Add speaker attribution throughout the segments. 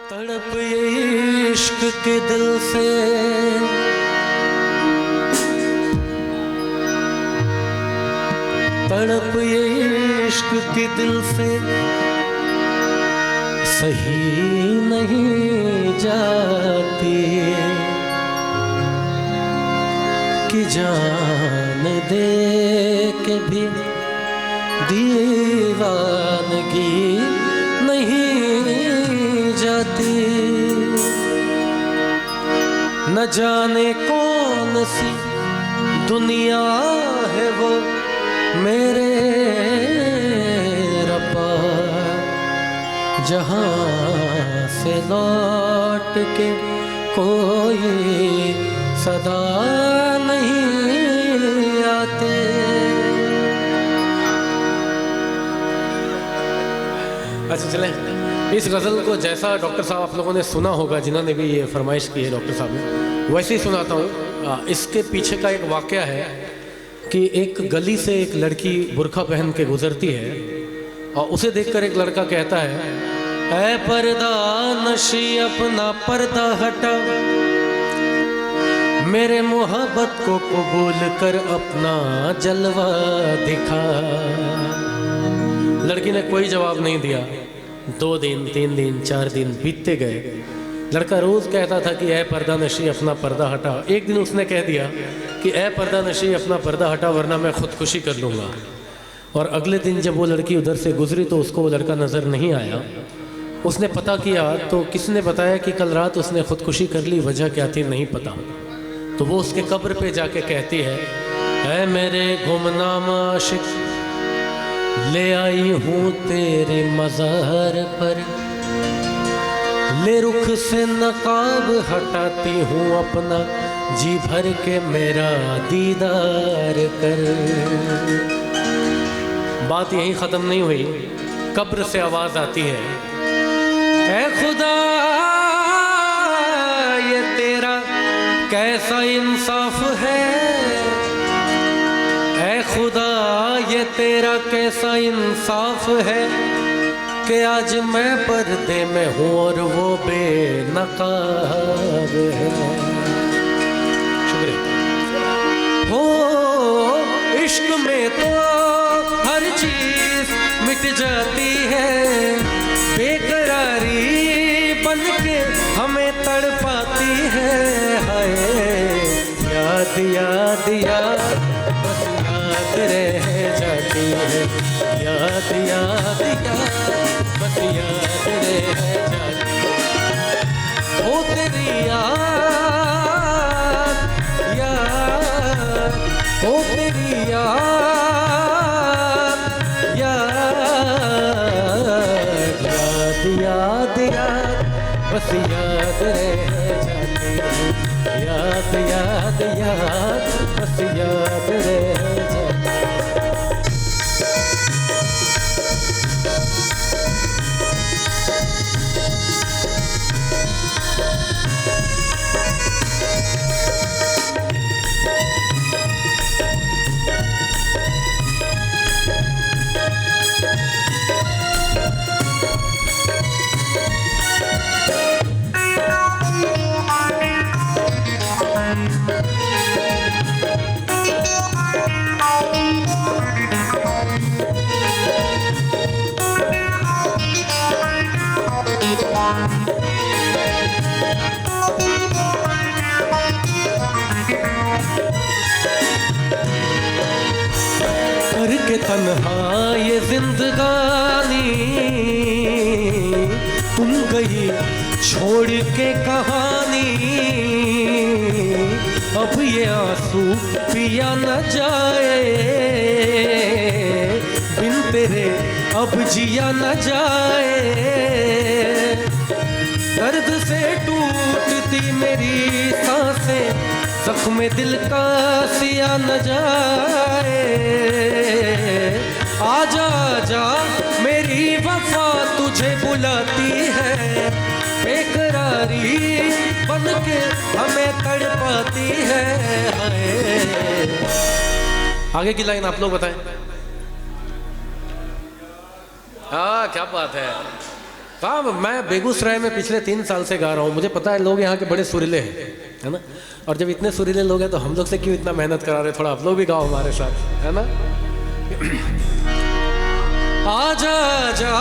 Speaker 1: तड़प ये इश्क के दिल से तड़प ये इश्क के दिल से सही नहीं जाती कि जान दे के भी दीवानगी नहीं जाती। न जाने कौन सी दुनिया है वो मेरे रब्बा, जहाँ से लौट के कोई सदा नहीं आते। अच्छा चलें, इस गज़ल को जैसा डॉक्टर साहब आप लोगों ने सुना होगा, जिन्होंने भी ये फरमाइश की है डॉक्टर साहब ने, वैसे ही सुनाता हूँ। इसके पीछे का एक वाक़या है कि एक गली से एक लड़की बुर्का पहन के गुजरती है और उसे देखकर एक लड़का कहता है, ऐ पर्दा नशी अपना पर्दा हटा, मेरे मोहब्बत को कबूल कर अपना जलवा दिखा। लड़की ने कोई जवाब नहीं दिया। 2 दिन 3 दिन 4 दिन बीतते गए। लड़का रोज़ कहता था कि ऐ पर्दा नशी अपना पर्दा हटा। एक दिन उसने कह दिया कि ऐ पर्दा नशी अपना पर्दा हटा वरना मैं खुदकुशी कर लूँगा। और अगले दिन जब वो लड़की उधर से गुजरी तो उसको वो लड़का नज़र नहीं आया। उसने पता किया तो किसने बताया कि कल रात उसने खुदकुशी कर ली, वजह क्या थी नहीं पता। तो वो उसके कब्र पे जाके कहती है, ऐ मेरे गुमनाम आशिक, ले आई हूँ तेरे मज़ार पर, ले रुख से नकाब हटाती हूँ अपना, जी भर के मेरा दीदार कर। बात यहीं ख़त्म नहीं हुई। कब्र से आवाज़ आती है, ऐ खुदा ये तेरा कैसा इंसाफ है, ऐ खुदा ये तेरा कैसा इंसाफ है कि आज मैं पर्दे में हूँ और वो बेनकाब है। शुक्रिया। हो इश्क में तो हर चीज मिट जाती है, बेकरारी बन के हमें तड़पाती है। हाय याद याद याद बस याद रह जाती है, याद याद याद बस याद रह जाती है। ओ तेरी याद याद, ओ तेरी याद याद, याद याद बस याद रह जाती है, याद याद याद बस याद रह जाती है। करके तन्हा ये जिंदगानी तुम गई छोड़ के कहानी, अब ये आंसू पिया न जाए, बिन तेरे अब जिया न जाए। दर्द से टूटती मेरी सांसें, जख्म दिल का सिया न जाए। आजा आजा मेरी वफा तुझे बुलाती है, बेकरारी बन के हमें तड़पाती है। आगे की लाइन आप लोग बताएं। हाँ क्या बात है। कहा मैं बेगूसराय में पिछले 3 साल से गा रहा हूँ, मुझे पता है लोग यहाँ के बड़े सुरीले हैं, है ना। और जब इतने सुरीले लोग हैं तो हम लोग से क्यों इतना मेहनत करा रहे, थोड़ा आप लोग भी गाओ हमारे साथ, है ना। आजा जा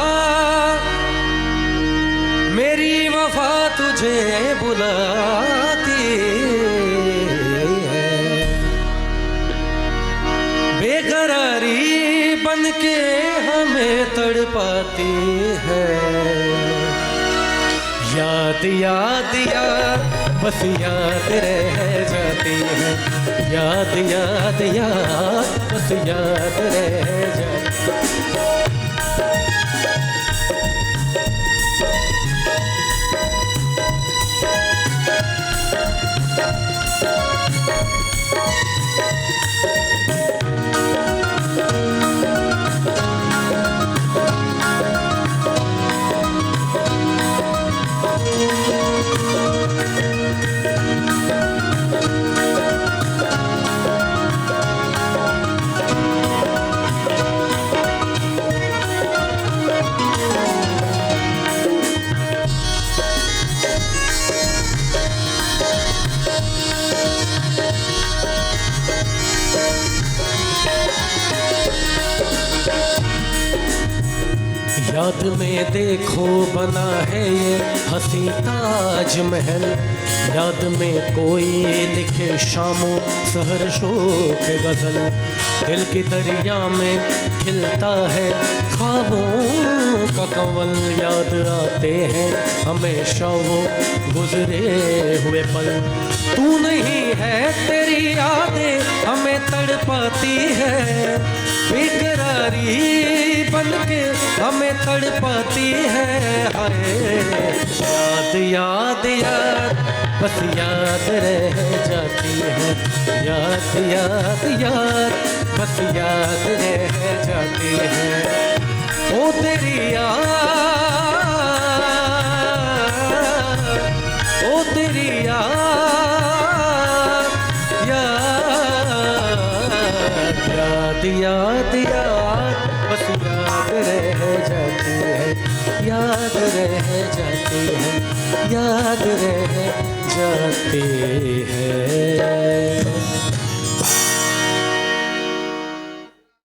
Speaker 1: मेरी वफा तुझे बुलाती है, बेकरारी बन के हमें तड़पाती है। याद याद याद बस याद रह जाती है, याद याद याद बस याद रह जाती है। याद में देखो बना है ये हंसी ताजमहल, याद में कोई लिखे शामों सहर शोक गजल, दिल की दरिया में खिलता है ख्वाबों का कंवल। याद आते हैं हमेशा वो गुजरे हुए पल, तू नहीं है तेरी यादें हमें तड़पाती है, बेकरारी बन के हमें तड़पाती है। हाय याद याद याद बस याद रह जाती है, याद याद याद बस याद रह जाती है। ओ तेरी याद, ओ तेरी याद, याद याद याद बस याद रह जाती है, याद रह जाती है, याद रह जाती है।